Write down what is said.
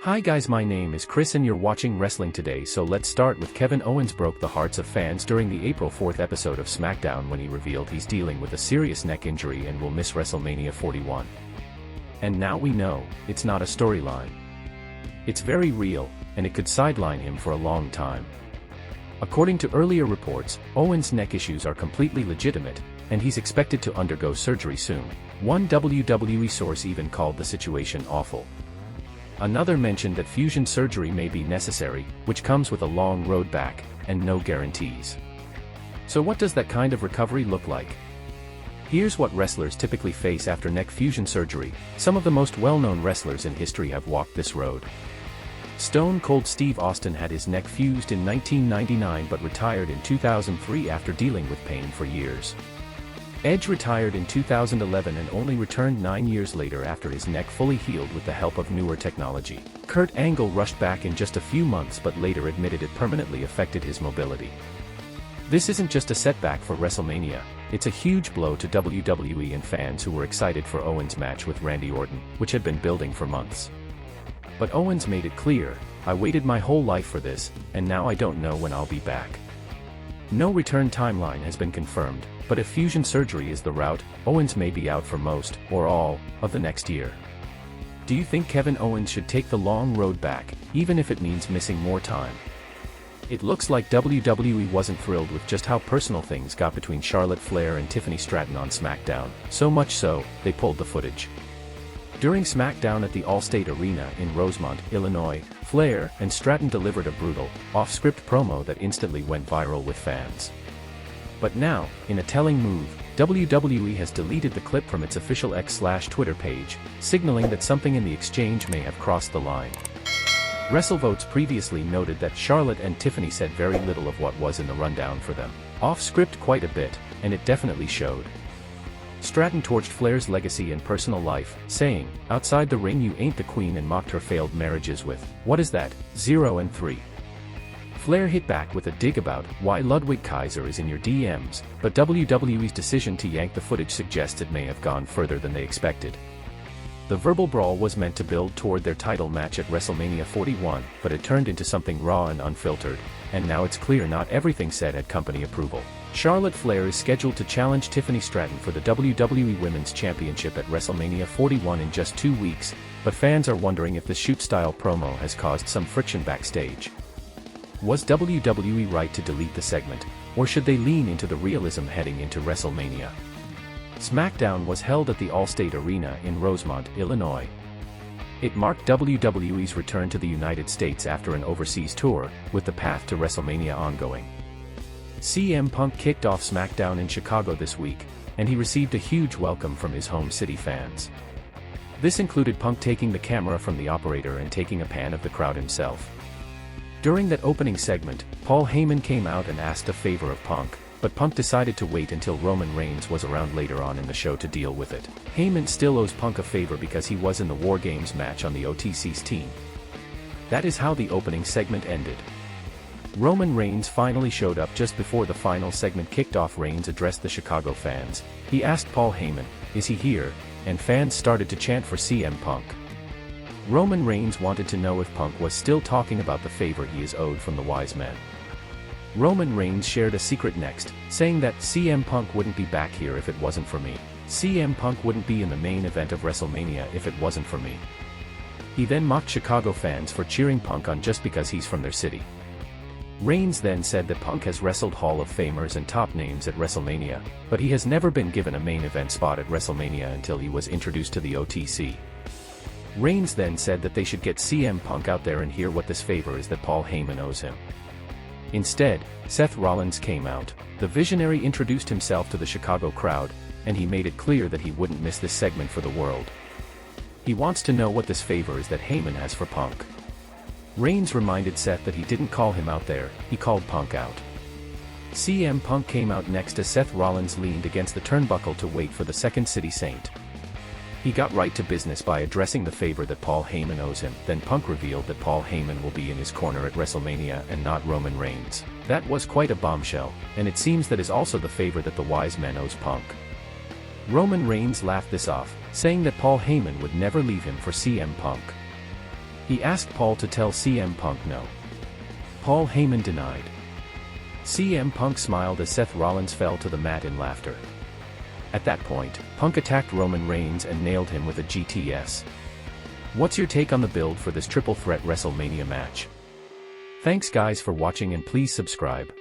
Hi guys, my name is Chris and you're watching Wrestling Today. So let's start with Kevin Owens broke the hearts of fans during the April 4th episode of SmackDown when he revealed he's dealing with a serious neck injury and will miss WrestleMania 41. And now we know, it's not a storyline. It's very real, and it could sideline him for a long time. According to earlier reports, Owens' neck issues are completely legitimate, and he's expected to undergo surgery soon. One WWE source even called the situation awful. Another mentioned that fusion surgery may be necessary, which comes with a long road back, and no guarantees. So what does that kind of recovery look like? Here's what wrestlers typically face after neck fusion surgery. Some of the most well-known wrestlers in history have walked this road. Stone Cold Steve Austin had his neck fused in 1999 but retired in 2003 after dealing with pain for years. Edge retired in 2011 and only returned 9 years later after his neck fully healed with the help of newer technology. Kurt Angle rushed back in just a few months but later admitted it permanently affected his mobility. This isn't just a setback for WrestleMania, it's a huge blow to WWE and fans who were excited for Owens' match with Randy Orton, which had been building for months. But Owens made it clear, "I waited my whole life for this, and now I don't know when I'll be back." No return timeline has been confirmed, but if fusion surgery is the route, Owens may be out for most, or all, of the next year. Do you think Kevin Owens should take the long road back, even if it means missing more time? It looks like WWE wasn't thrilled with just how personal things got between Charlotte Flair and Tiffany Stratton on SmackDown, so much so, they pulled the footage. During SmackDown at the Allstate Arena in Rosemont, Illinois, Flair and Stratton delivered a brutal, off-script promo that instantly went viral with fans. But now, in a telling move, WWE has deleted the clip from its official X/Twitter page, signaling that something in the exchange may have crossed the line. WrestleVotes previously noted that Charlotte and Tiffany said very little of what was in the rundown for them. Off-script quite a bit, and it definitely showed. Stratton torched Flair's legacy and personal life, saying, "Outside the ring you ain't the queen," and mocked her failed marriages with, "What is that, 0 and 3? Flair hit back with a dig about why Ludwig Kaiser is in your DMs, but WWE's decision to yank the footage suggests it may have gone further than they expected. The verbal brawl was meant to build toward their title match at WrestleMania 41, but it turned into something raw and unfiltered, and now it's clear not everything said had company approval. Charlotte Flair is scheduled to challenge Tiffany Stratton for the WWE Women's Championship at WrestleMania 41 in just 2 weeks, but fans are wondering if the shoot-style promo has caused some friction backstage. Was WWE right to delete the segment, or should they lean into the realism heading into WrestleMania? SmackDown was held at the Allstate Arena in Rosemont, Illinois. It marked WWE's return to the United States after an overseas tour, with the path to WrestleMania ongoing. CM Punk kicked off SmackDown in Chicago this week, and he received a huge welcome from his home city fans. This included Punk taking the camera from the operator and taking a pan of the crowd himself. During that opening segment, Paul Heyman came out and asked a favor of Punk, but Punk decided to wait until Roman Reigns was around later on in the show to deal with it. Heyman still owes Punk a favor because he was in the War Games match on the OTC's team. That is how the opening segment ended. Roman Reigns finally showed up just before the final segment kicked off. Reigns addressed the Chicago fans. He asked Paul Heyman, "Is he here?" and fans started to chant for CM Punk. Roman Reigns wanted to know if Punk was still talking about the favor he is owed from the wise men. Roman Reigns shared a secret next, saying that CM Punk wouldn't be back here if it wasn't for me. CM Punk wouldn't be in the main event of WrestleMania if it wasn't for me. He then mocked Chicago fans for cheering Punk on just because he's from their city. Reigns then said that Punk has wrestled Hall of Famers and top names at WrestleMania, but he has never been given a main event spot at WrestleMania until he was introduced to the OTC. Reigns then said that they should get CM Punk out there and hear what this favor is that Paul Heyman owes him. Instead, Seth Rollins came out. The visionary introduced himself to the Chicago crowd, and he made it clear that he wouldn't miss this segment for the world. He wants to know what this favor is that Heyman has for Punk. Reigns reminded Seth that he didn't call him out there, he called Punk out. CM Punk came out next as Seth Rollins leaned against the turnbuckle to wait for the Second City Saint. He got right to business by addressing the favor that Paul Heyman owes him. Then Punk revealed that Paul Heyman will be in his corner at WrestleMania and not Roman Reigns. That was quite a bombshell, and it seems that is also the favor that the wise men owes Punk. Roman Reigns laughed this off, saying that Paul Heyman would never leave him for CM Punk. He asked Paul to tell CM Punk no. Paul Heyman denied. CM Punk smiled as Seth Rollins fell to the mat in laughter. At that point, Punk attacked Roman Reigns and nailed him with a GTS. What's your take on the build for this triple threat WrestleMania match? Thanks guys for watching and please subscribe.